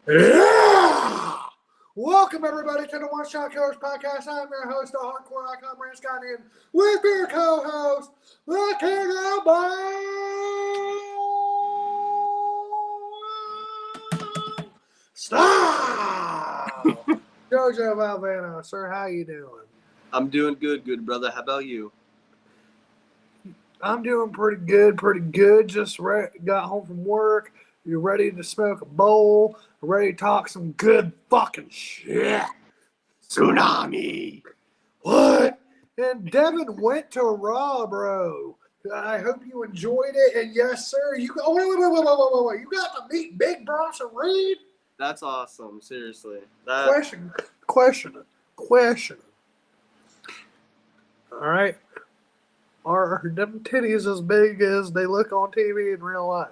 Yeah! Welcome, everybody, to the One Shot Killers podcast. I'm your host, the hardcore icon, Braun Scott, and with your co-host, the King of Ball Style, Jojo Valvano. Sir, how you doing? I'm doing good brother. How about you? I'm doing pretty good. Just got home from work. You ready to smoke a bowl? Ready to talk some good fucking shit? Tsunami. What? And Devin went to Raw, bro. I hope you enjoyed it. And yes, sir, you got wait. You got to meet Big Bronson Reed. That's awesome. Seriously. Question. All right. Are them titties as big as they look on TV in real life?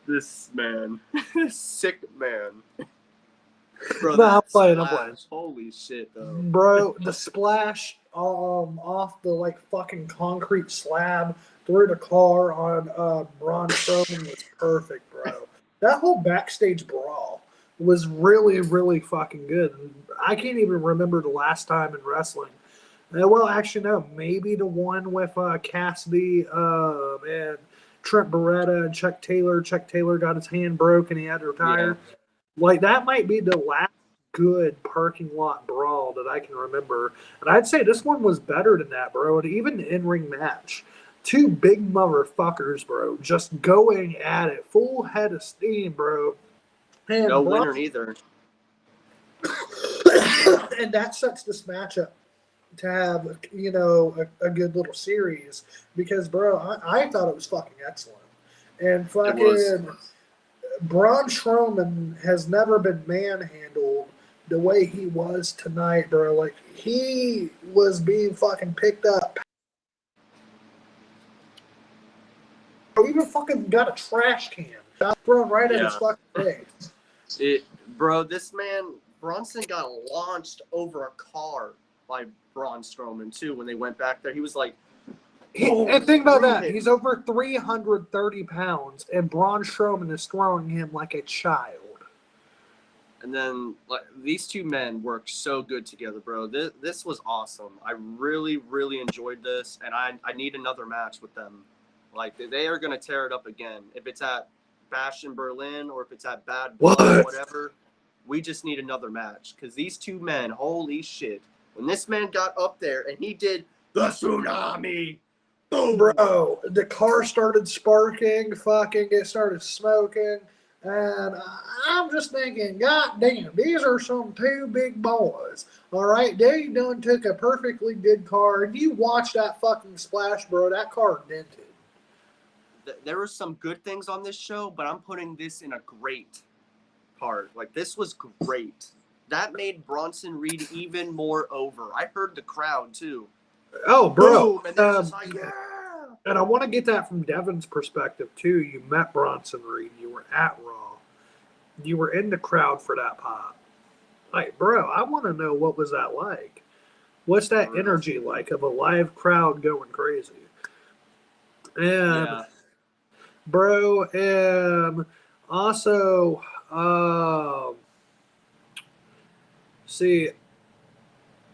This man. Sick man. Bro, No, I'm playing. Holy shit, though. Bro, the splash off the fucking concrete slab through the car on Braun Strowman was perfect, bro. That whole backstage brawl was really fucking good. I can't even remember the last time in wrestling. Well, actually, no. Maybe the one with Cassidy and Trent Beretta and Chuck Taylor. Chuck Taylor got his hand broke and he had to retire. Yeah. That might be the last good parking lot brawl that I can remember. And I'd say this one was better than that, bro. And even the in-ring match. Two big motherfuckers, bro, just going at it. Full head of steam, bro. And no winner either. And that sets this matchup to have, a good little series because, bro, I thought it was fucking excellent. And fucking Braun Strowman has never been manhandled the way he was tonight, bro. He was being fucking picked up. He even fucking got a trash can thrown right at his fucking face. Bro, this man, Bronson got launched over a car by Braun Strowman too when they went back there. He was like, and think about that. He's over 330 pounds, and Braun Strowman is throwing him like a child. And then these two men work so good together, bro. This was awesome. I really enjoyed this, and I need another match with them. They are gonna tear it up again. If it's at Bash in Berlin or if it's at Bad Blood or whatever, we just need another match because these two men, holy shit. When this man got up there and he did the tsunami, boom. Bro, the car started sparking, it started smoking, and I'm just thinking, God damn, these are some two big boys. All right, they done took a perfectly good car, and you watch that fucking splash, bro, that car dented. There were some good things on this show, but I'm putting this in a great part. This was great. That made Bronson Reed even more over. I heard the crowd, too. Oh, bro. Boom, and they're just like, yeah. And I want to get that from Devin's perspective, too. You met Bronson Reed. You were at Raw. You were in the crowd for that pop. Bro, I want to know what was that like. What's that energy like of a live crowd going crazy? And, bro, and also, see,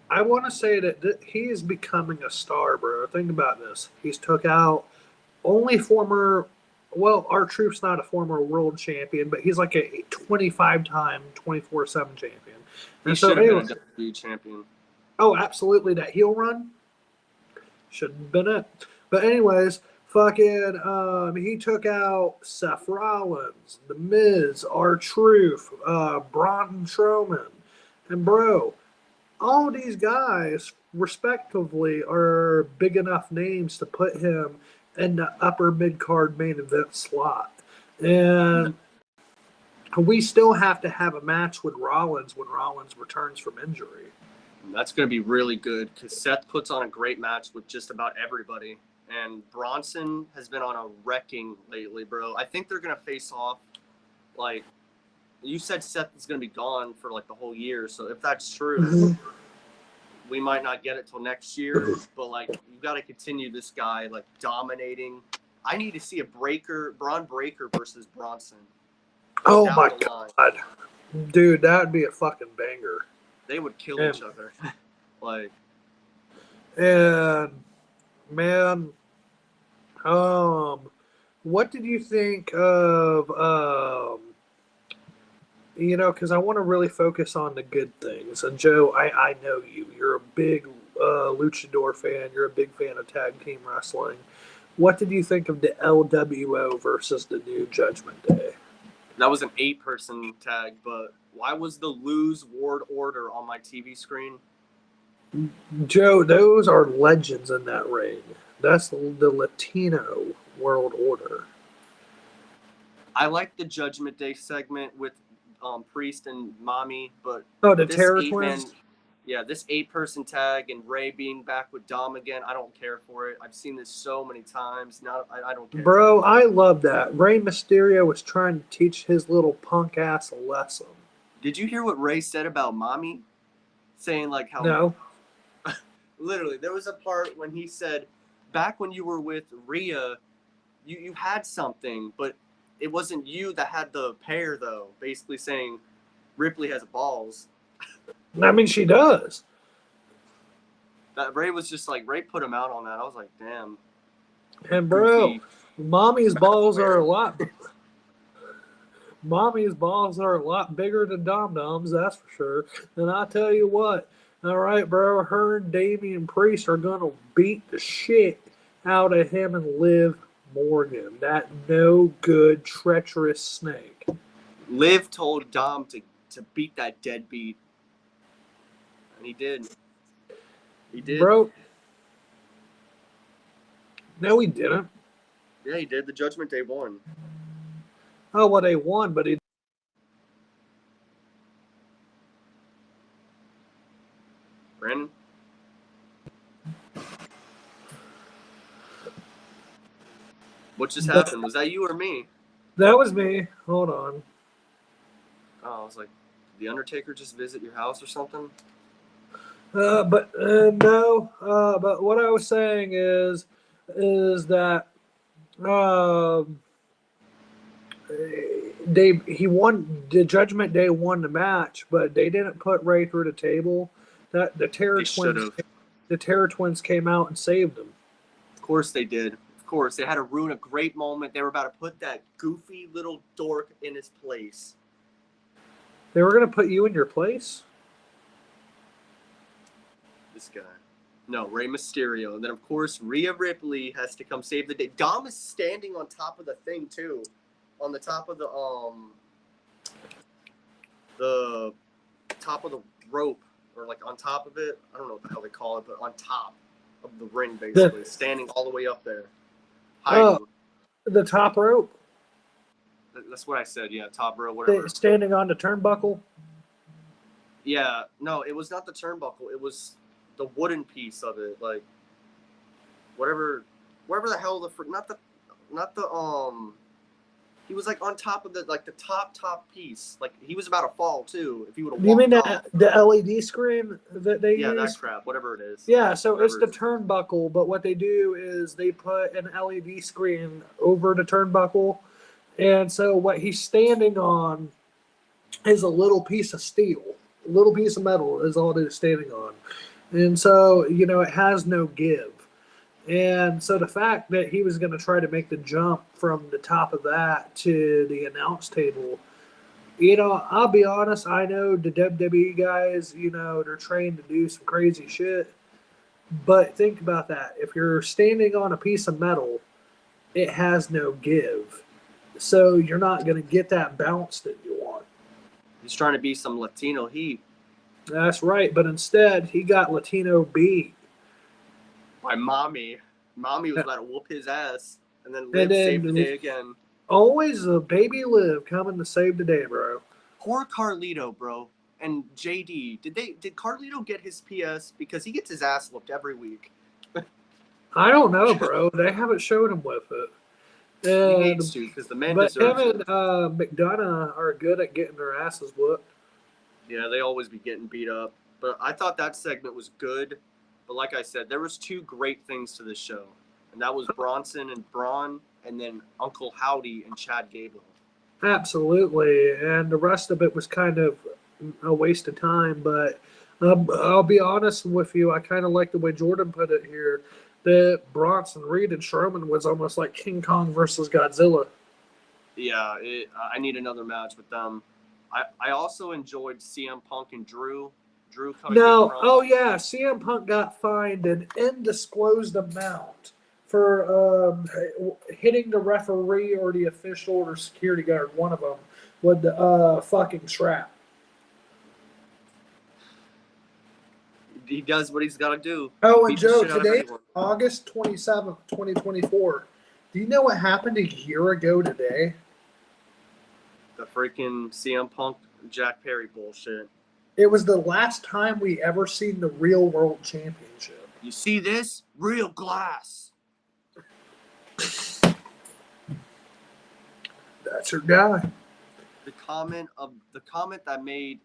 I want to say that he is becoming a star, bro. Think about this. He's took out only former, R-Truth's not a former world champion, but he's like a 25-time, 24/7 champion. He should have been a WWE champion. Oh, absolutely. That heel run shouldn't have been it. But anyways, fucking, he took out Seth Rollins, The Miz, R-Truth, Braun Strowman. And, bro, all these guys, respectively, are big enough names to put him in the upper mid-card main event slot. And we still have to have a match with Rollins when Rollins returns from injury. That's going to be really good because Seth puts on a great match with just about everybody. And Bronson has been on a wrecking lately, bro. I think they're going to face off, you said Seth is going to be gone for, the whole year. So if that's true, we might not get it till next year. But, you got to continue this guy, dominating. I need to see a Braun Breaker versus Bronson. Oh down my the line. God. Dude, that would be a fucking banger. They would kill each other. Like, And man, what did you think of because I want to really focus on the good things. And Joe, I know you. You're a big luchador fan. You're a big fan of tag team wrestling. What did you think of the LWO versus the New Judgment Day? that was an 8-person tag, but why was the Lose Ward Order on my TV screen? Joe, those are legends in that ring. That's the Latino World Order. I like the Judgment Day segment with Priest and Mommy, but Oh, the this Terror 8-man, Twins? yeah, this 8-person tag and Ray being back with Dom again, I don't care for it. I've seen this so many times. Now I don't care. Bro, I love that. Rey Mysterio was trying to teach his little punk ass a lesson. Did you hear what Ray said about Mommy? Saying like how No. literally there was a part when he said, back when you were with Rhea, you had something, but it wasn't you that had the pair though. Basically saying Ripley has balls. I mean, she does. That Ray was just like, Ray put him out on that. I was like, damn. And bro, Goofy. mommy's balls are a lot. Mommy's balls are a lot bigger than Dom Dom's, that's for sure. And I tell you what, all right, bro, her and Damian Priest are gonna beat the shit out of him and Liv Morgan, that no good, treacherous snake. Liv told Dom to beat that deadbeat. And he did. He did. Bro. No, he didn't. Yeah, he did. The Judgment Day won. Oh, well, they won, but he. Brandon? What just happened? Was that you or me? That was me. Hold on. Oh, I was like, did the Undertaker just visit your house or something? But no. But what I was saying is that he won the Judgment Day won the match, but they didn't put Ray through the table. That the Terror Twins came out and saved him. Of course they did. Of course, they had to ruin a great moment. They were about to put that goofy little dork in his place. They were going to put you in your place? This guy. No, Rey Mysterio. And then, of course, Rhea Ripley has to come save the day. Dom is standing on top of the thing, too. On the top of the top of the rope. Or, like, on top of it. I don't know what the hell they call it, but on top of the ring, basically. Standing all the way up there. Hiding. The top rope? That's what I said, yeah. Top rope, whatever. Standing on the turnbuckle? Yeah. No, it was not the turnbuckle. It was the wooden piece of it, like whatever the hell not the he was like on top of the top piece, like he was about to fall too if he would have. You mean the LED screen that they use? That crap, whatever it is. Yeah, so it's the turnbuckle, but what they do is they put an LED screen over the turnbuckle, and so what he's standing on is a little piece of steel, a little piece of metal is all they're standing on. And so, it has no give. And so the fact that he was going to try to make the jump from the top of that to the announce table, I'll be honest, I know the WWE guys, they're trained to do some crazy shit. But think about that. If you're standing on a piece of metal, it has no give. So you're not going to get that bounce that you want. He's trying to be some Latino heat. That's right, but instead he got Latino beat by Mommy. Mommy was about to whoop his ass, and then Liv saved the day again. Always a baby Liv coming to save the day, bro. Poor Carlito, bro, and JD. Did Carlito get his PS because he gets his ass whooped every week? I don't know, bro. They haven't showed him with it. He needs to because the man deserves it. But him and McDonough are good at getting their asses whooped. Yeah, they always be getting beat up. But I thought that segment was good. But like I said, there was 2 great things to this show. And that was Bronson and Braun, and then Uncle Howdy and Chad Gable. Absolutely, and the rest of it was kind of a waste of time. But I'll be honest with you, I kind of like the way Jordan put it here. That Bronson, Reed, and Strowman was almost like King Kong versus Godzilla. Yeah, I need another match with them. I also enjoyed CM Punk and Drew. Drew cut a good No, oh promo. yeah, CM Punk got fined an undisclosed amount for hitting the referee or the official or security guard, one of them, with the fucking strap. He does what he's got to do. He Oh, and beat the Joe, shit out of today, anyone. August 27th, 2024. Do you know what happened a year ago today? The freaking CM Punk Jack Perry bullshit. It was the last time we ever seen the real world championship. You see this? Real glass. That's your guy. The comment that made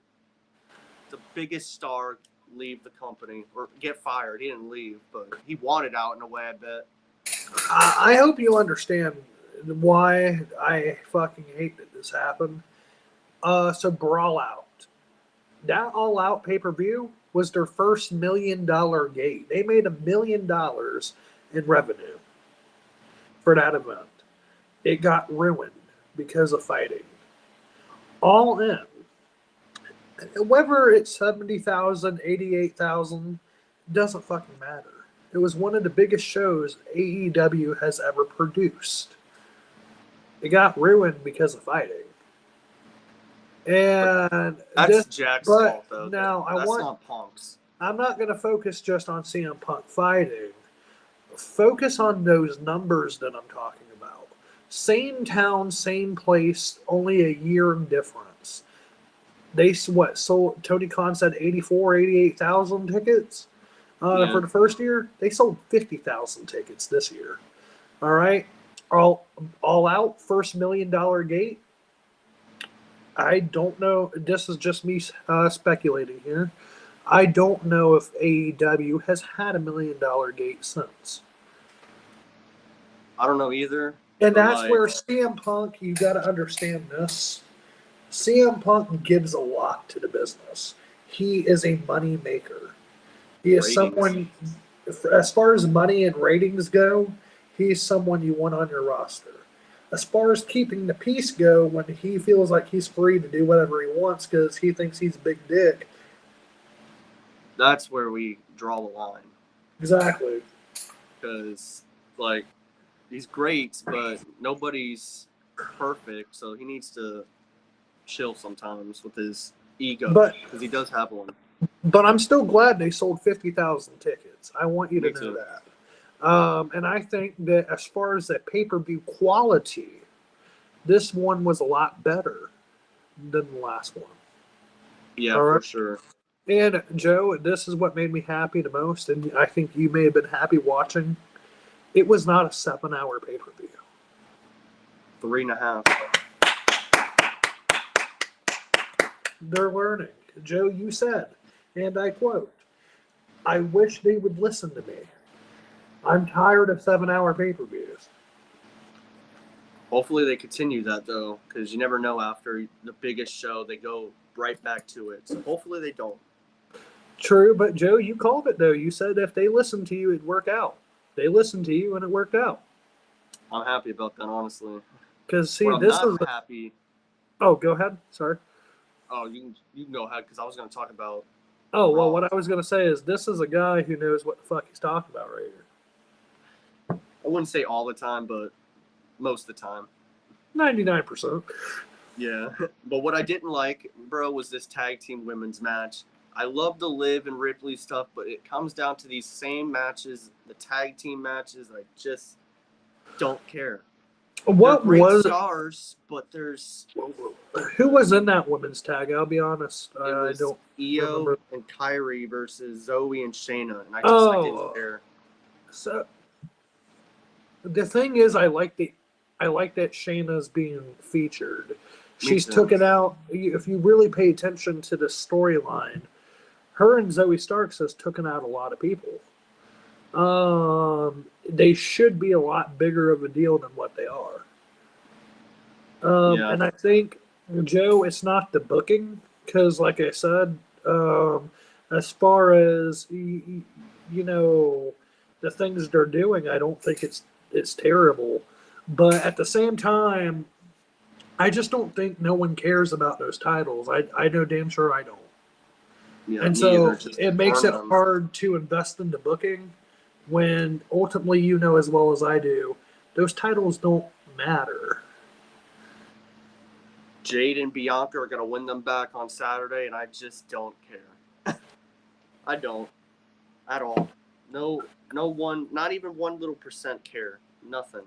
the biggest star leave the company or get fired. He didn't leave, but he wanted out in a way, I bet. I hope you understand why I fucking hate that this happened. So Brawl Out. That All Out pay-per-view was their first $1 million gate. They made $1 million in revenue for that event. It got ruined because of fighting. All in. Whether it's 70,000, 88,000, doesn't fucking matter. It was one of the biggest shows AEW has ever produced. It got ruined because of fighting. And That's Jack's fault, though. Now That's not Punk's. I'm not going to focus just on CM Punk fighting. Focus on those numbers that I'm talking about. Same town, same place, only a year difference. They sold? Tony Khan said 88,000 tickets for the first year. They sold 50,000 tickets this year. All right, all out first $1 million gate. I don't know. This is just me speculating here. I don't know if AEW has had $1 million gate since. I don't know either. And that's where CM Punk, you got to understand this. CM Punk gives a lot to the business. He is a money maker. He is someone, as far as money and ratings go, he's someone you want on your roster. As far as keeping the peace go, when he feels like he's free to do whatever he wants because he thinks he's big dick. That's where we draw the line. Exactly. Because, like, he's great, but nobody's perfect, so he needs to chill sometimes with his ego, because he does have one. But I'm still glad they sold 50,000 tickets. I want you to know too. that. And I think that as far as the pay-per-view quality, this one was a lot better than the last one. Yeah, for sure. And Joe, this is what made me happy the most, and I think you may have been happy watching. It was not a 7-hour pay-per-view. 3.5. They're learning. Joe, you said, and I quote, "I wish they would listen to me. I'm tired of 7-hour pay-per-views." Hopefully they continue that, though, because you never know after the biggest show, they go right back to it. So hopefully they don't. True, but Joe, you called it, though. You said if they listened to you, it'd work out. They listened to you, and it worked out. I'm happy about that, honestly. Because, see, this is happy. Oh, go ahead. Sorry. Oh, you can go ahead, because I was going to talk about... Oh, well, what I was going to say is this is a guy who knows what the fuck he's talking about right here. I wouldn't say all the time, but most of the time. 99%. Yeah. But what I didn't like, bro, was this tag team women's match. I love the Liv and Ripley stuff, but it comes down to these same matches, the tag team matches. I just don't care. What was stars? But there's who was in that women's tag? I'll be honest, I don't. Io remember. And Kyrie versus Zoe and Shayna, and I didn't care. So the thing is, I like that Shayna's being featured. She's took it out. If you really pay attention to the storyline, her and Zoe Starks has taken out a lot of people. They should be a lot bigger of a deal than what they are. Yeah. And I think, Joe, it's not the booking because, like I said, as far as you know, the things they're doing, I don't think it's terrible. But at the same time, I just don't think no one cares about those titles. I know damn sure I don't. Yeah, And me either. so Just it makes burn it them. hard to invest into booking when ultimately you know as well as I do, those titles don't matter. Jade and Bianca are gonna win them back on Saturday, and I just don't care. I don't at all. No, no one, not even 1 little % care. Nothing.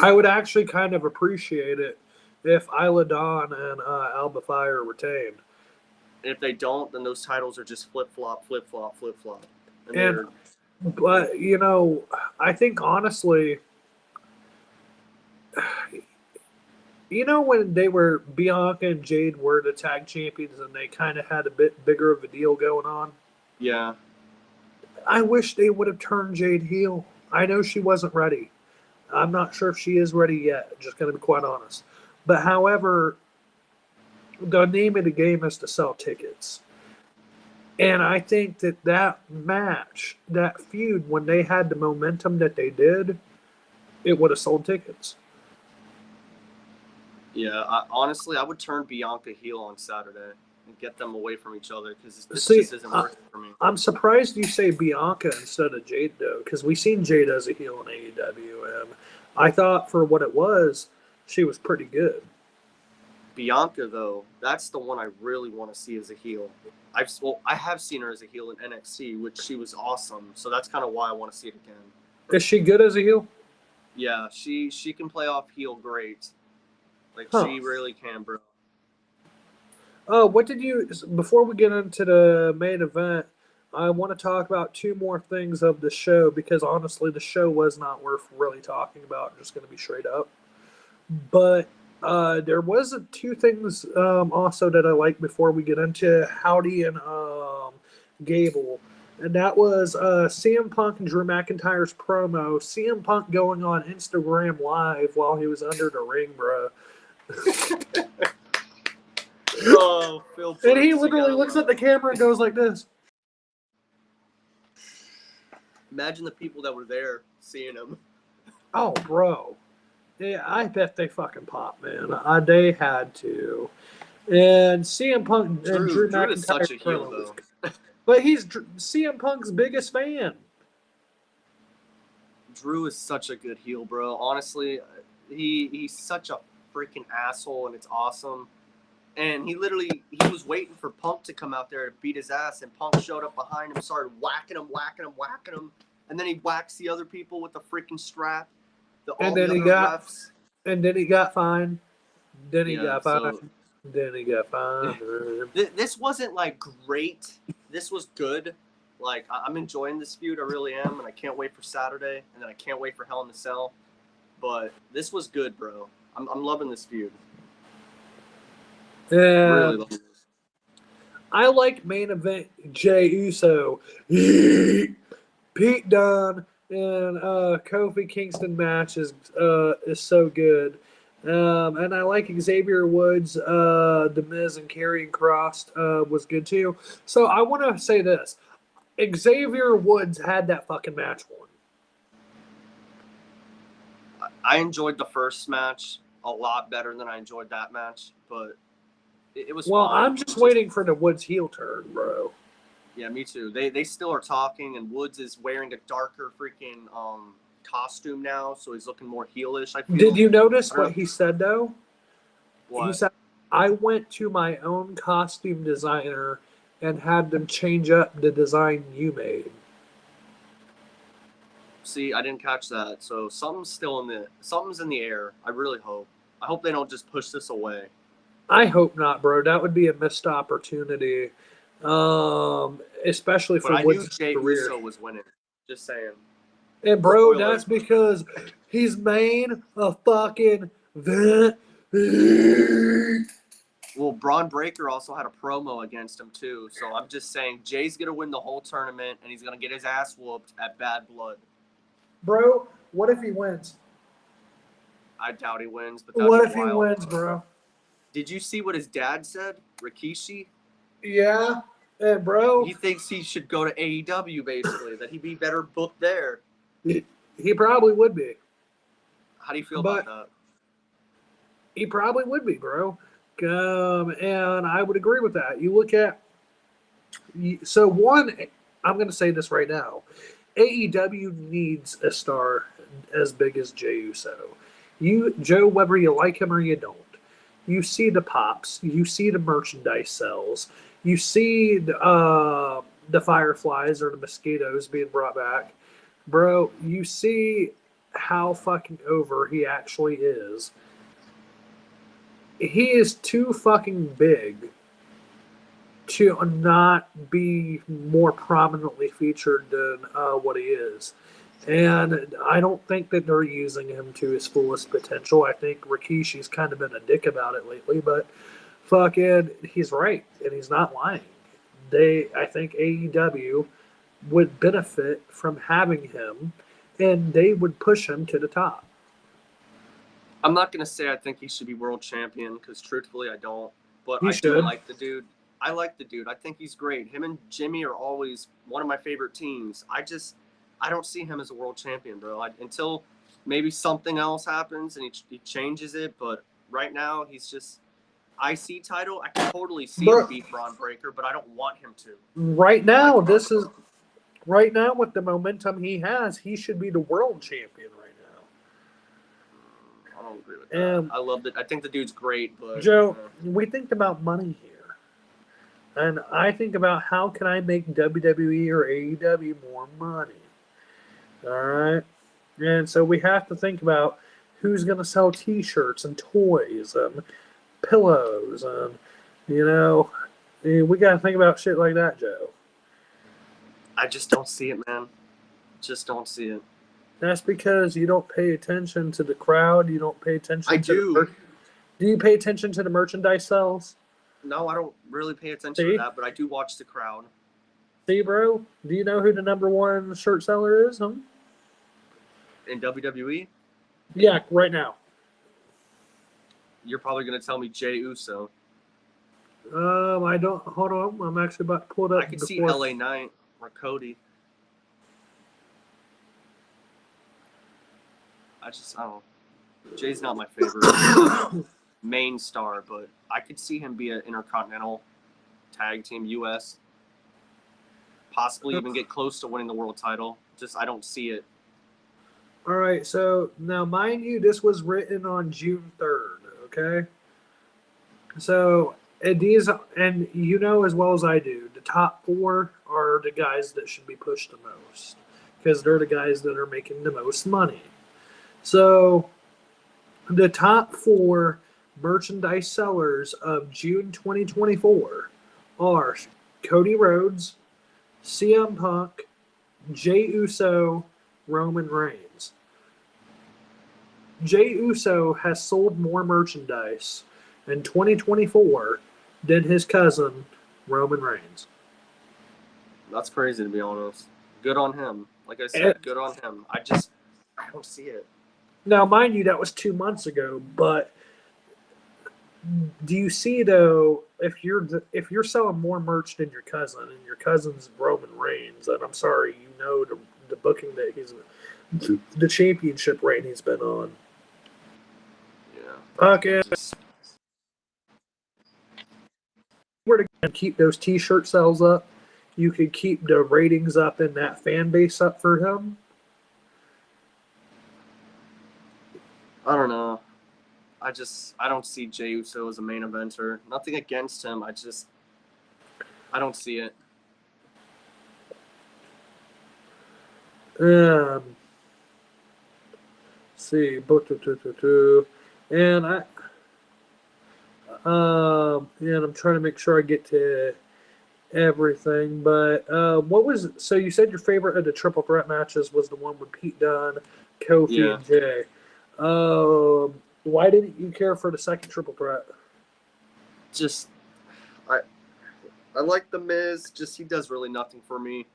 I would actually kind of appreciate it if Isla Dawn and Alba Fire retained. And if they don't, then those titles are just flip flop, flip flop, flip flop, and And they're but I think honestly, when they were Bianca and Jade were the tag champions and they kind of had a bit bigger of a deal going on. yeah, I wish they would have turned Jade heel. I know she wasn't ready. I'm not sure if she is ready yet, just going to be quite honest. But however, the name of the game is to sell tickets. And I think that match, that feud, when they had the momentum that they did, it would have sold tickets. yeah. Honestly, I would turn Bianca heel on Saturday and get them away from each other because this See, just isn't working for me. I'm surprised you say Bianca instead of Jade, though, because we've seen Jade as a heel in AEW. And I thought for what it was, she was pretty good. Bianca, though, that's the one I really want to see as a heel. I have seen her as a heel in NXT, which she was awesome. So that's kind of why I want to see it again. Is she good as a heel? Yeah, she can play off heel great. Like Huh. she really can, bro. What did you, before we get into the main event, I want to talk about two more things of the show because honestly, the show was not worth really talking about. Just going to be straight up. But there was two things also that I like before we get into Howdy and Gable. And that was CM Punk and Drew McIntyre's promo. CM Punk going on Instagram Live while he was under the ring, bro. Oh, Phil. And he literally looks at the camera and goes like this. Imagine the people that were there seeing him. Oh, bro. Yeah, I bet they fucking popped, man. They had to. And CM Punk and Drew Drew is such McIntyre a heel, promo was though. But he's CM Punk's biggest fan. Drew is such a good heel, bro. Honestly, he's such a freaking asshole, and it's awesome. And he was waiting for Punk to come out there to beat his ass, and Punk showed up behind him, started whacking him, and then he whacks the other people with the freaking strap. And then he got Refs. and then he got fined. Then he Yeah, got so fined. Then he got fined. this wasn't like great. This was good. Like I'm enjoying this feud, I really am, and I can't wait for Saturday, and then I can't wait for Hell in a Cell. But this was good, bro. I'm loving this feud. Yeah. Really loving this. I like main event Jey Uso, Pete Dunne, and Kofi Kingston match is so good. And I like Xavier Woods, The Miz, and Karrion Kross was good too. So I want to say this: Xavier Woods had that fucking match won. I enjoyed the first match a lot better than I enjoyed that match, but it was Well, fine. I'm just waiting for the Woods heel turn, bro. Yeah, me too. They still are talking, and Woods is wearing a darker freaking costume now, so he's looking more heelish. I feel. Did you notice what he said though? What? He said, "I went to my own costume designer and had them change up the design you made." See, I didn't catch that. So something's in the air. I really hope. I hope they don't just push this away. I hope not, bro. That would be a missed opportunity, especially But for I knew Woods' Jey career. Uso was winning. Just saying. And bro, Spoiler. that's because he's main a fucking vent. Well, Braun Breaker also had a promo against him too. So I'm just saying Jay's gonna win the whole tournament, and he's gonna get his ass whooped at Bad Blood. Bro, what if he wins? I doubt he wins, but that'd What be if he wild. wins, bro? Did you see what his dad said, Rikishi? Yeah, bro. He thinks he should go to AEW, basically, that he'd be better booked there. He probably would be. How do you feel But- about that? He probably would be, bro. And I would agree with that. You look at so one. I'm going to say this right now. AEW needs a star as big as Jey Uso. Joe, whether you like him or you don't, you see the pops, you see the merchandise sales, you see the fireflies or the mosquitoes being brought back, bro. You see how fucking over he actually is. He is too fucking big to not be more prominently featured than what he is. And I don't think that they're using him to his fullest potential. I think Rikishi's kind of been a dick about it lately, but fucking, he's right, and he's not lying. I think AEW would benefit from having him, and they would push him to the top. I'm not going to say I think he should be world champion because truthfully I don't. But He I do should. like the dude. I like the dude. I think he's great. Him and Jimmy are always one of my favorite teams. I don't see him as a world champion, bro. Until maybe something else happens and he changes it. But right now he's just IC title. I can totally see him beat Braun Breaker, but I don't want him to. Right now, right now with the momentum he has, he should be the world champion right now. I don't agree with that. I love it. I think the dude's great, but Joe, we think about money here, and I think about how can I make WWE or AEW more money. All right, and so we have to think about who's going to sell T-shirts and toys and pillows, and we got to think about shit like that, Joe. I just don't see it, man. Just don't see it. That's because you don't pay attention to the crowd. You don't pay attention. I do. Do you pay attention to the merchandise sales? No, I don't really pay attention to that, but I do watch the crowd. See, bro? Do you know who the number one shirt seller is? Huh? In WWE? Yeah, right now. You're probably going to tell me Jey Uso. I don't. Hold on. I'm actually about to pull it up. I could see LA Knight or Cody. I don't know. Jay's not my favorite main star, but I could see him be an Intercontinental Tag Team US. Possibly even get close to winning the world title. Just, I don't see it. All right. So, now, mind you, this was written on June 3rd, okay? So, and you know as well as I do, the top 4 are the guys that should be pushed the most because they're the guys that are making the most money. So, the top 4 merchandise sellers of June 2024 are Cody Rhodes, CM Punk, Jey Uso, Roman Reigns. Jey Uso has sold more merchandise in 2024 than his cousin, Roman Reigns. That's crazy, to be honest. Good on him. Like I said, good on him. I don't see it. Now, mind you, that was 2 months ago, but do you see, though, if you're selling more merch than your cousin, and your cousin's Roman Reigns, and I'm sorry, the booking that the championship reign he's been on. Yeah. Okay. We're to keep those T-shirt sales up. You could keep the ratings up and that fan base up for him. I don't know. I don't see Jey Uso as a main eventer. Nothing against him. I don't see it. See, and and I'm trying to make sure I get to everything. But so you said your favorite of the triple threat matches was the one with Pete Dunne, Kofi, and Jay. Why didn't you care for the second triple threat? Just, I like the Miz. Just he does really nothing for me.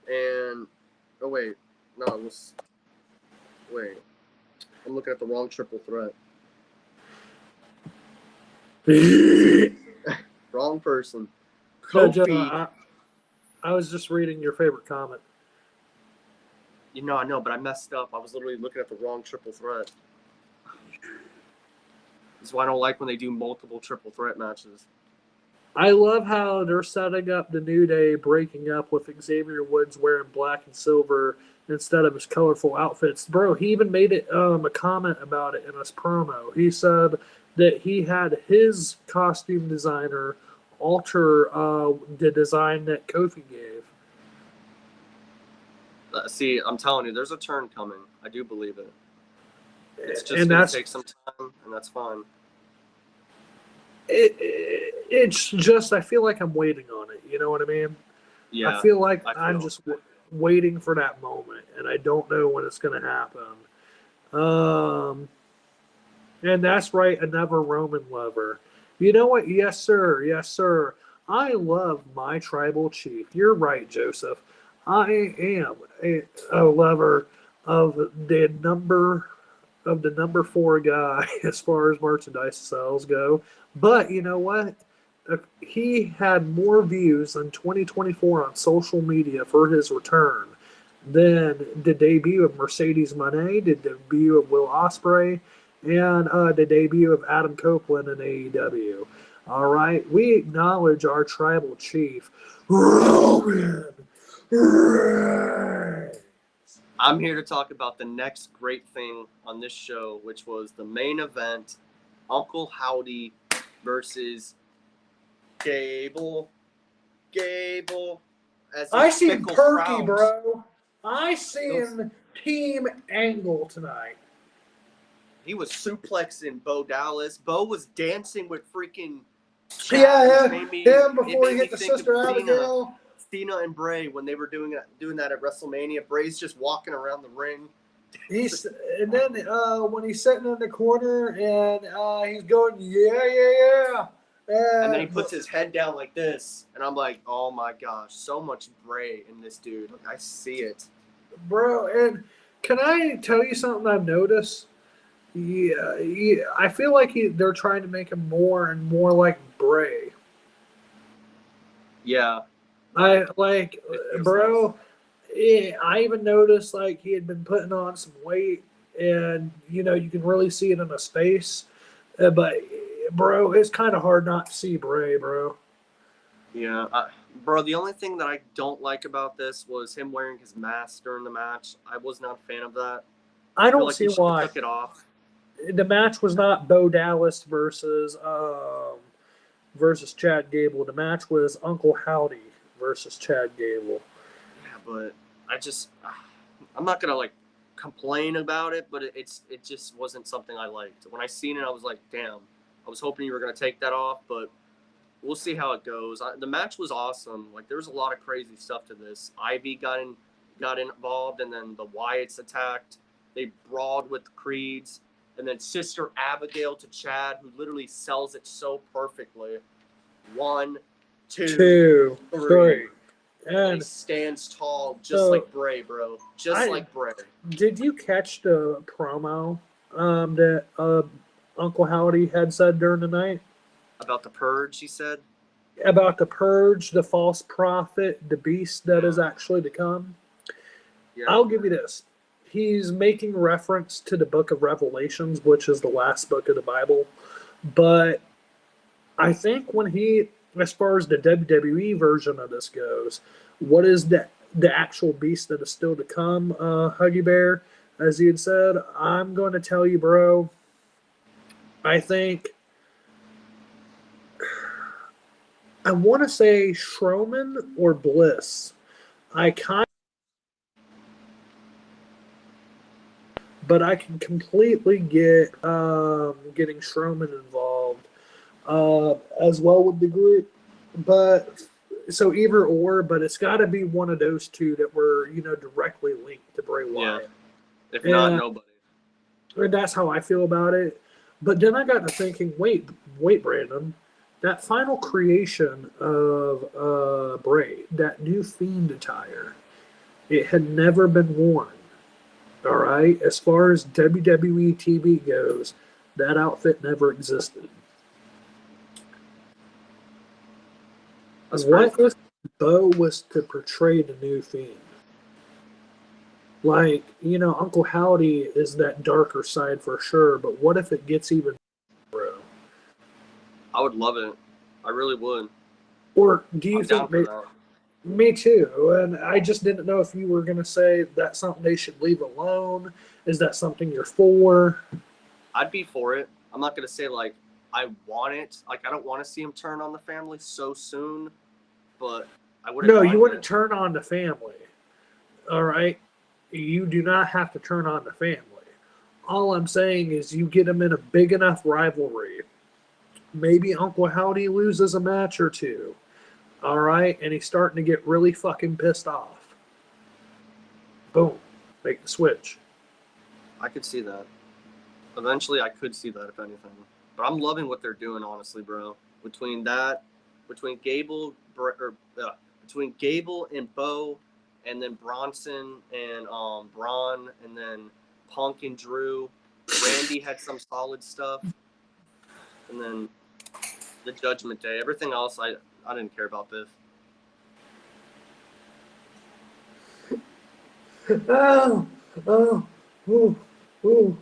And I'm looking at the wrong triple threat. Wrong person. No, Kofi. Joe, I was just reading your favorite comment. You know, I know, but I messed up. I was literally looking at the wrong triple threat. That's why I don't like when they do multiple triple threat matches. I love how they're setting up the New Day breaking up with Xavier Woods wearing black and silver instead of his colorful outfits. Bro, he even made it a comment about it in his promo. He said that he had his costume designer alter the design that Kofi gave. See, I'm telling you, there's a turn coming. I do believe it. It's just And going that's to take some time, and that's fine. It's just I feel like I'm waiting on it. You know what I mean? Yeah. I feel like I'm just waiting for that moment, and I don't know when it's going to happen. And that's right, another Roman lover. You know what? Yes, sir. Yes, sir. I love my tribal chief. You're right, Joseph. I am a lover of the number 4 guy as far as merchandise sales go. But you know what? He had more views in 2024 on social media for his return than the debut of Mercedes Moné, the debut of Will Ospreay, and the debut of Adam Copeland in AEW. All right, we acknowledge our tribal chief, Roman Reigns. I'm here to talk about the next great thing on this show, which was the main event, Uncle Howdy versus Gable. As I seen Fickle Perky, frowns. bro. I seen Team Angle tonight. He was suplexing Bo Dallas. Bo was dancing with freaking Chad, Yeah, which him before he hit the Sister Abigail. Cena and Bray when they were doing that at WrestleMania. Bray's just walking around the ring. And then when he's sitting in the corner and he's going, yeah. And then he puts his head down like this, and I'm like, oh my gosh, so much Bray in this dude. Like, I see it, bro. And can I tell you something I've noticed? Yeah, I feel like they're trying to make him more and more like Bray. Yeah, I like, bro. Yeah, I even noticed like he had been putting on some weight, and you can really see it in his face. But bro, it's kind of hard not to see Bray, bro. Yeah, bro. The only thing that I don't like about this was him wearing his mask during the match. I was not a fan of that. I don't see why. Took it off. The match was not Bo Dallas versus Chad Gable. The match was Uncle Howdy versus Chad Gable. Yeah, but I'm not gonna like complain about it, but it just wasn't something I liked. When I seen it, I was like, damn. I was hoping you were gonna take that off, but we'll see how it goes. The match was awesome. Like, there was a lot of crazy stuff to this. Ivy got involved, and then the Wyatts attacked. They brawled with the Creeds, and then Sister Abigail to Chad, who literally sells it so perfectly. 1, 2, 3. And he stands tall, just like Bray, bro. Like Bray. Did you catch the promo that Uncle Howdy had said during the night? About the purge, he said? About the purge, the false prophet, the beast that is actually to come. Yeah. I'll give you this. He's making reference to the book of Revelations, which is the last book of the Bible. But I think as far as the WWE version of this goes, what is the actual beast that is still to come, Huggy Bear, as he had said, I'm going to tell you, bro, I think I want to say Strowman or Bliss. But I can completely get getting Strowman involved as well with the group. But so either or, but it's got to be one of those two that were directly linked to Bray Wyatt. Yeah. If not, nobody. And that's how I feel about it. But then I got to thinking, wait, Brandon. That final creation of Bray, that new Fiend attire, it had never been worn. All right, as far as WWE TV goes, that outfit never existed. That's What crazy. if Bo was to portray the new Fiend? Like, Uncle Howdy is that darker side for sure, but what if it gets even bro? I would love it. I really would. Or do you I'm down think for that. me too? And I just didn't know if you were going to say that's something they should leave alone. Is that something you're for? I'd be for it. I'm not gonna say like I want it. Like I don't want to see him turn on the family so soon, but I wouldn't No, you mind wouldn't it. turn on the family. All right? You do not have to turn on the family. All I'm saying is you get them in a big enough rivalry. Maybe Uncle Howdy loses a match or two. All right? And he's starting to get really fucking pissed off. Boom. Make the switch. I could see that. Eventually, I could see that if anything. But I'm loving what they're doing, honestly, bro. Between that, between Gable, between Gable and Bo, and then Bronson and Braun, and then Punk and Drew. Randy had some solid stuff, and then the Judgment Day. Everything else, I didn't care about this. Oh, oh, ooh, ooh.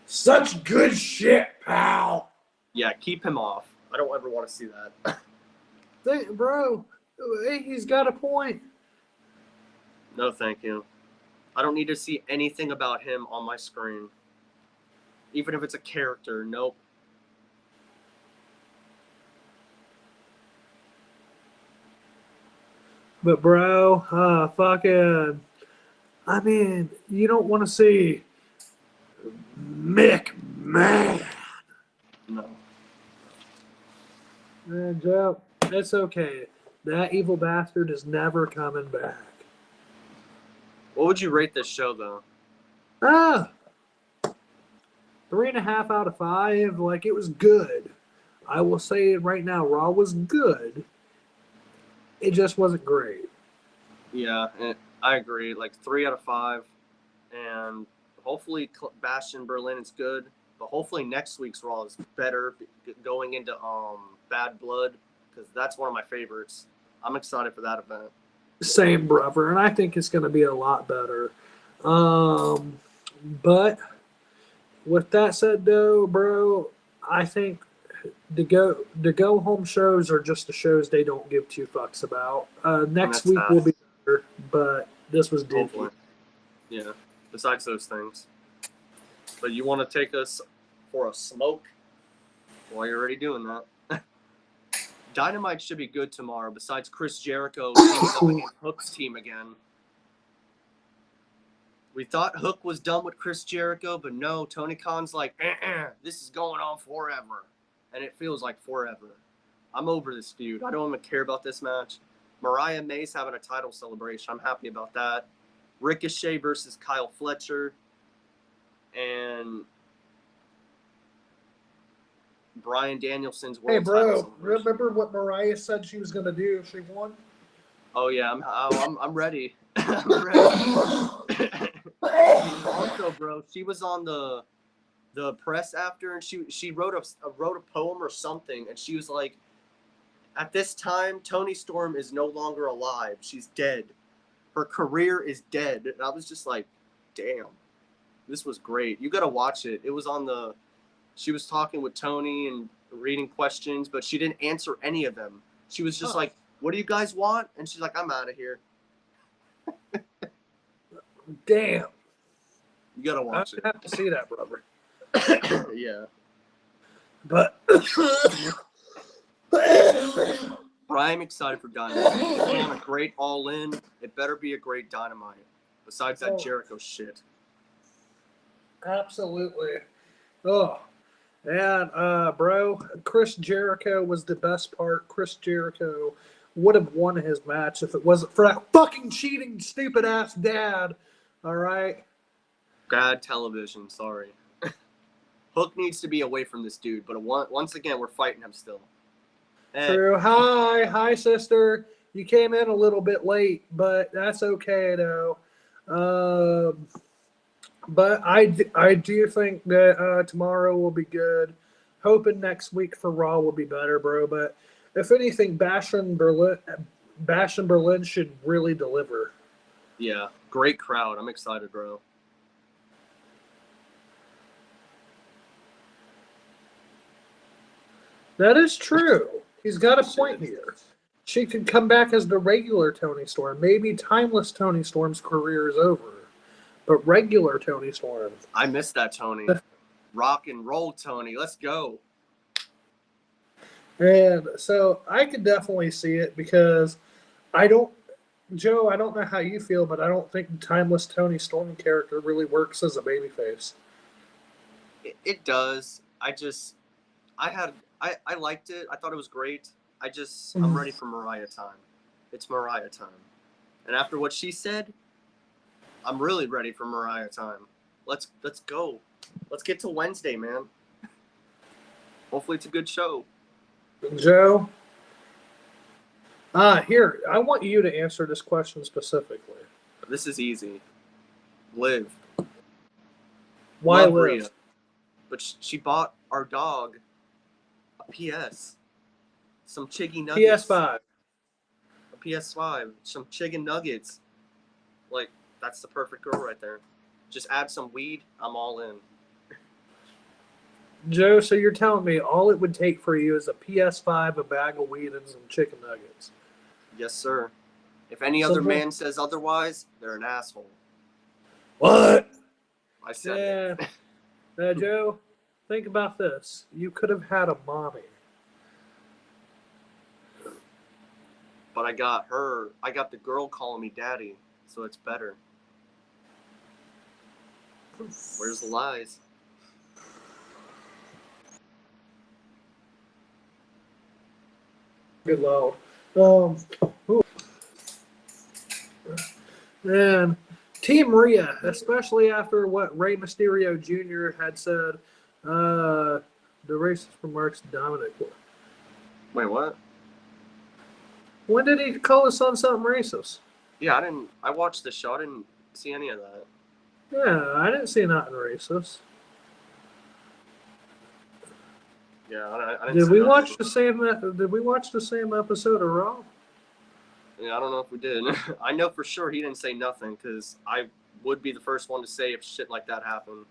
Such good shit, pal. Yeah, keep him off. I don't ever want to see that. Bro, he's got a point. No, thank you. I don't need to see anything about him on my screen. Even if it's a character, nope. But bro, fucking, I mean, you don't want to see McMahon. No. Man, Joe, it's okay. That evil bastard is never coming back. What would you rate this show, though? 3.5 out of 5. Like, it was good. I will say it right now, Raw was good. It just wasn't great. Yeah, I agree. Like 3 out of 5, and hopefully Bastion Berlin is good. But hopefully next week's Raw is better, going into Bad Blood, because that's one of my favorites. I'm excited for that event. Same, brother, and I think it's going to be a lot better. But with that said, though, bro, I think the go home shows are just the shows they don't give two fucks about. Next week will be better, but this was dinky. Hopefully. Yeah. Besides those things, but you want to take us for a smoke? Well, you're already doing that. Dynamite should be good tomorrow. Besides Chris Jericho teaming up against Hook's team again. We thought Hook was done with Chris Jericho, but no, Tony Khan's like, this is going on forever. And it feels like forever. I'm over this feud. I don't even care about this match. Mariah May's having a title celebration. I'm happy about that. Ricochet versus Kyle Fletcher. And Bryan Danielson's world title celebration. Remember what Mariah said she was going to do if she won? Oh, yeah, I'm ready. I'm ready. Also, bro, she was on the press after, and she wrote a poem or something, and she was like, at this time, Toni Storm is no longer alive. She's dead. Her career is dead. And I was just like, damn, this was great. You got to watch it. It was on she was talking with Tony and reading questions, but she didn't answer any of them. She was just like, what do you guys want? And she's like, I'm out of here. Damn. You got to watch I have to see that, brother. Yeah. But I'm excited for Dynamite. If they want a great all-in, it better be a great Dynamite. Besides that Jericho shit. Absolutely. Oh, and bro, Chris Jericho was the best part. Chris Jericho would have won his match if it wasn't for that fucking cheating, stupid ass dad. All right. Bad television. Sorry. Hook needs to be away from this dude, but once again, we're fighting him still. True. Hi, sister. You came in a little bit late, but that's okay though. But I do think that tomorrow will be good. Hoping next week for Raw will be better, bro. But if anything, Bash in Berlin should really deliver. Yeah, great crowd. I'm excited, bro. That is true. He's got a point here. She could come back as the regular Tony Storm. Maybe timeless Tony Storm's career is over, but regular Tony Storm. I miss that Tony. Rock and roll Tony. Let's go. And so I could definitely see it because Joe, I don't know how you feel, but I don't think the timeless Tony Storm character really works as a babyface. It does. I liked it. I thought it was great. I'm ready for Mariah time. It's Mariah time. And after what she said, I'm really ready for Mariah time. Let's go. Let's get to Wednesday, man. Hopefully it's a good show. Joe? Here, I want you to answer this question specifically. This is easy. Liv. Why Love Liv? Rhea. But she bought our dog a PS. Some chicken nuggets. PS5. A PS5. Some chicken nuggets. Like, that's the perfect girl right there. Just add some weed. I'm all in. Joe, so you're telling me all it would take for you is a PS5, a bag of weed, and some chicken nuggets? Yes, sir. If any other man says otherwise, they're an asshole. What? I said it. Now, Joe, think about this. You could have had a mommy. But I got the girl calling me daddy, so it's better. Where's the lies? Good loud. And Team Rhea, especially after what Rey Mysterio Jr. had said, the racist remarks Dominic. Wait, what? When did he call his son something racist? Yeah, I watched the show. I didn't see any of that. Yeah, I didn't see nothing racist. Yeah, I didn't. Did we watch the same episode of Raw? Yeah, I don't know if we did. I know for sure he didn't say nothing because I would be the first one to say if shit like that happened.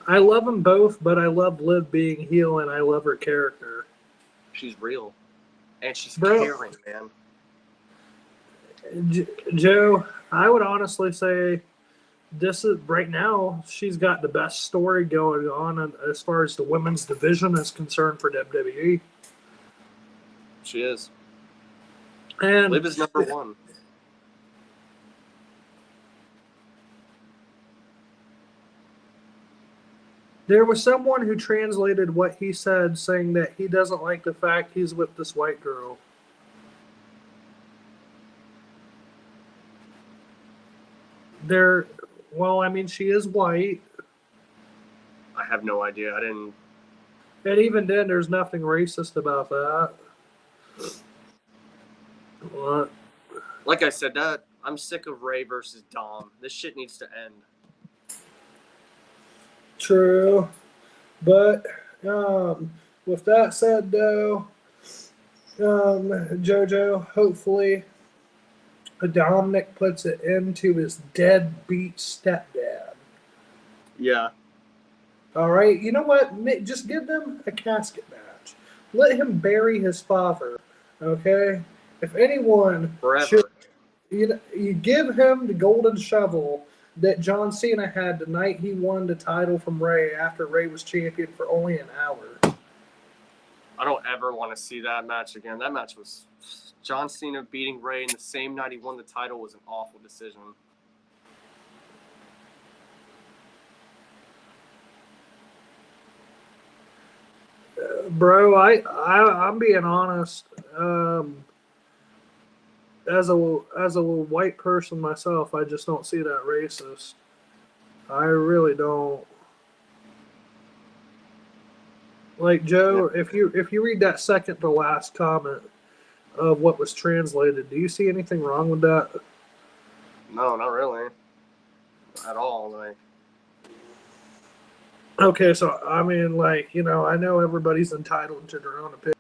I love them both, but I love Liv being heel and I love her character. She's real, and she's caring, man. Joe, I would honestly say this is right now. She's got the best story going on as far as the women's division is concerned for WWE. She is. And Liv is number one. There was someone who translated what he said, saying that he doesn't like the fact he's with this white girl. Well, I mean, she is white. I have no idea. I didn't. And even then, there's nothing racist about that. What? Like I said, I'm sick of Ray versus Dom. This shit needs to end. True. But with that said, though, JoJo, hopefully Dominic puts an end to his deadbeat stepdad. Yeah. All right. You know what? Just give them a casket match. Let him bury his father. Okay? If anyone Forever. you give him the golden shovel that John Cena had the night he won the title from Ray after Ray was champion for only an hour. I don't ever want to see that match again. That match was John Cena beating Ray in the same night he won the title was an awful decision. Bro, I'm being honest. As a white person myself, I just don't see that racist. I really don't. Like Joe, if you read that second to last comment of what was translated, do you see anything wrong with that? No, not really. at all. Like, Okay, so I mean, like, you know, I know everybody's entitled to their own opinion.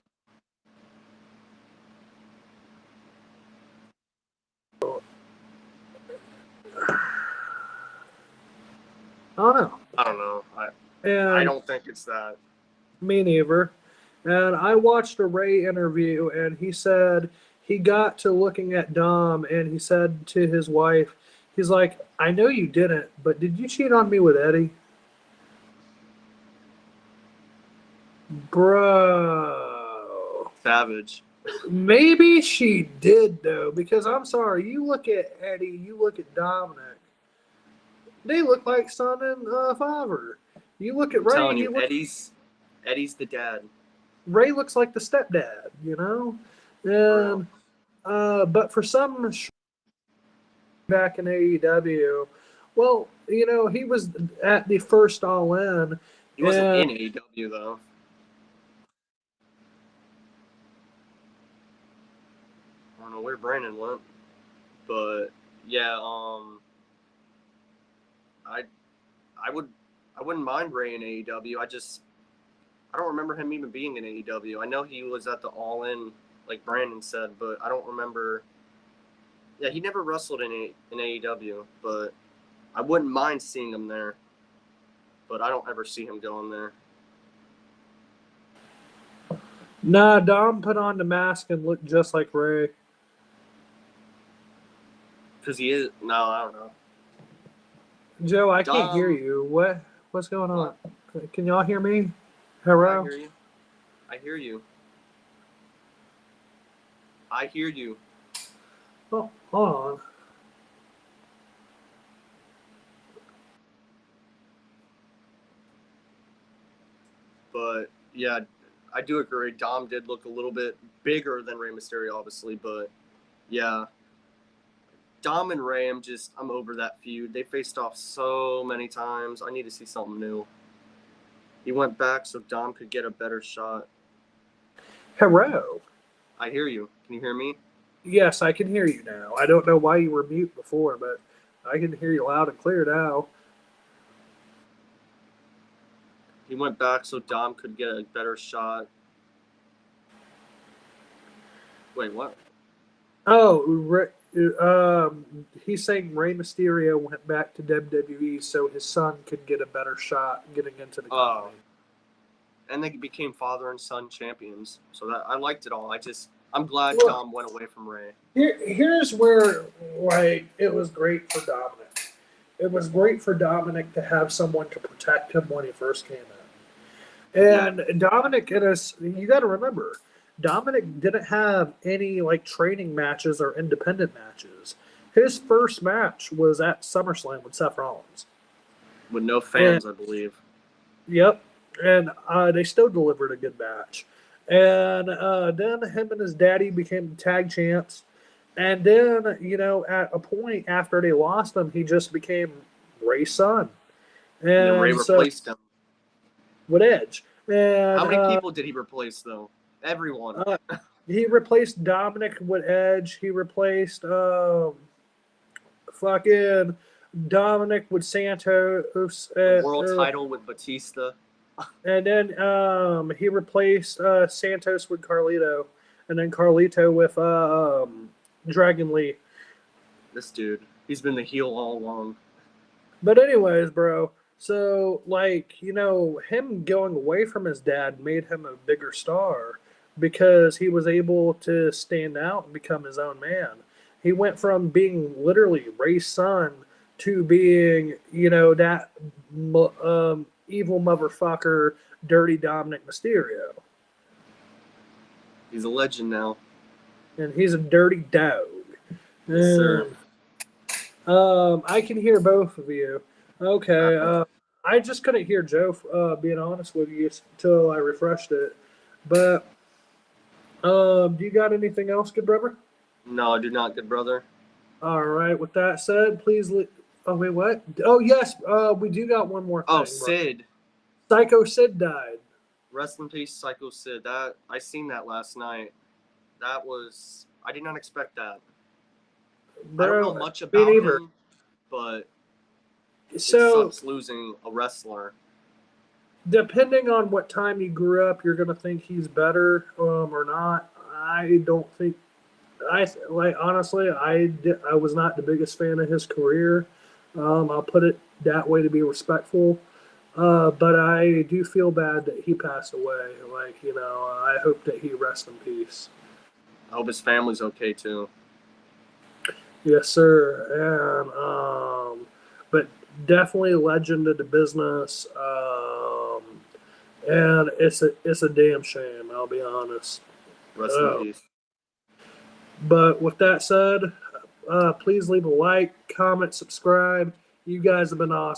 I don't know. I don't know. I And don't think it's that. me neither. And I watched a Ray interview, and he said he got to looking at Dom, and he said to his wife, he's like, I know you didn't, but did you cheat on me with Eddie? Bro. Savage. Maybe she did, though, because I'm sorry, you look at Eddie, you look at Dominic, they look like son and father. You look at I'm Ray, telling you, Eddie's the dad. Ray looks like the stepdad, you know? Bro. And but for some back in AEW, well, you know, he was at the first All In. He wasn't in AEW though. I don't know where Brandon went, but yeah, I wouldn't mind Ray in AEW. I don't remember him even being in AEW. I know he was at the All In, like Brandon said, but I don't remember. Yeah, he never wrestled in AEW, but I wouldn't mind seeing him there. But I don't ever see him going there. Nah, Dom put on the mask and looked just like Ray. Because he is. No, I don't know. Joe, I can't hear you. What's going on? What? Can y'all hear me? Hello? I hear you. I hear you. I hear you. Oh, hold on. But yeah, I do agree. Dom did look a little bit bigger than Rey Mysterio, obviously. But yeah, Dom and Rey, I'm over that feud. They faced off so many times. I need to see something new. He went back so Dom could get a better shot. Hello. I hear you. Can you hear me? Yes, I can hear you now. I don't know why you were mute before, but I can hear you loud and clear now. He went back so Dom could get a better shot. Wait, what? Oh, he's saying Rey Mysterio went back to WWE so his son could get a better shot getting into the company. And they became father and son champions. So that I liked it all. I'm glad Dom went away from Rey. Here's where, like, it was great for Dominic. It was great for Dominic to have someone to protect him when he first came in. And Dominic, you got to remember, Dominic didn't have any like training matches or independent matches. His first match was at SummerSlam with Seth Rollins. With no fans, I believe. Yep. And they still delivered a good match. And then him and his daddy became tag champs. And then, you know, at a point after they lost him, he just became Ray's son. And then Rey replaced him. With Edge. And, how many people did he replace, though? Everyone. He replaced Dominic with Edge. He replaced fucking Dominic with Santos. The world title with Batista. And then he replaced Santos with Carlito. And then Carlito with Dragon Lee. This dude. He's been the heel all along. But anyways, bro. So, like, you know, him going away from his dad made him a bigger star because he was able to stand out and become his own man. He went from being literally Ray's son to being, you know, that evil motherfucker, dirty Dominic Mysterio. He's a legend now. And he's a dirty dog. Yes, sir. I can hear both of you. Okay. I just couldn't hear Joe, being honest with you, until I refreshed it. But do you got anything else, good brother? No, I do not, good brother. All right. With that said, please. Oh wait, what? Oh yes. We do got one more thing. Oh, Sid. Bro. Psycho Sid died. Rest in peace, Psycho Sid. That I seen that last night. I did not expect that. Bro, I don't know much about him, but It So, sucks losing a wrestler. depending on what time you grew up, you're gonna think he's better or not. I don't think. Honestly, I was not the biggest fan of his career. I'll put it that way to be respectful. But I do feel bad that he passed away. I hope that he rests in peace. I hope his family's okay too. Yes, sir. But definitely a legend of the business. And it's a damn shame. I'll be honest. Rest in peace. But with that said, please leave a like, comment, subscribe. You guys have been awesome.